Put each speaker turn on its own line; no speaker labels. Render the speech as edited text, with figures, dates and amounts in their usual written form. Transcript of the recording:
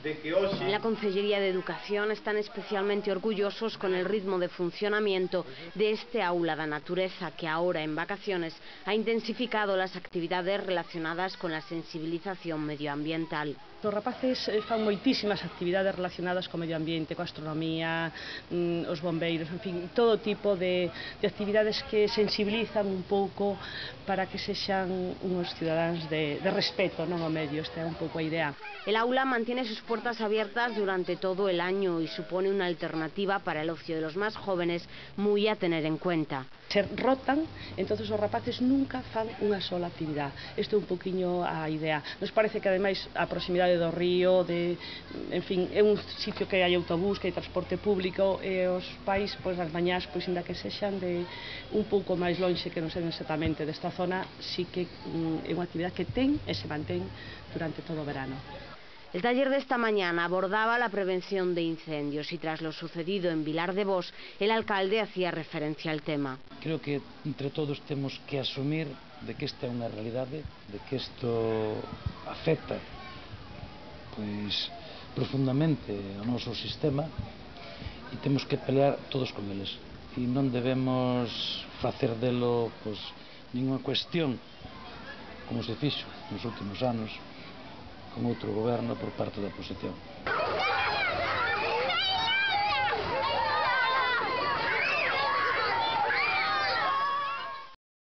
En la Consellería de Educación están especialmente orgullosos con el ritmo de funcionamiento de este aula da natureza que ahora en vacaciones ha intensificado las actividades relacionadas con la sensibilización medioambiental.
Os rapaces fan moitísimas actividades relacionadas co medio ambiente, coa astronomía, os bombeiros, en fin, todo tipo de actividades que sensibilizan un pouco para que sexan uns cidadáns de respeto, non, ao medio. Esta é un pouco a idea.
El aula mantiene sus puertas abiertas durante todo el año y supone una alternativa para el ocio de los más jóvenes muy a tener en cuenta.
Se rotan, entonces os rapaces nunca fan unha sola actividade. Isto é un poquinho a idea. Nos parece que ademais a proximidade do río, en fin, é un sitio que hai autobús, que hai transporte público, e os pais, pois as mañás, pois ainda que sexan de un pouco máis lonxe, que non sean exactamente desta zona, sí que é unha actividade que ten e se mantén durante todo o verano.
El taller de esta mañana abordaba la prevención de incendios y tras lo sucedido en Vilar de Bos, el alcalde hacía referencia al tema.
Creo que entre todos temos que asumir de que esta é unha realidade, de que isto afecta pois profundamente ao noso sistema e temos que pelear todos con eles e non debemos facer delo pois ninguna cuestión como se fixo nos últimos anos con outro goberno por parte da oposición.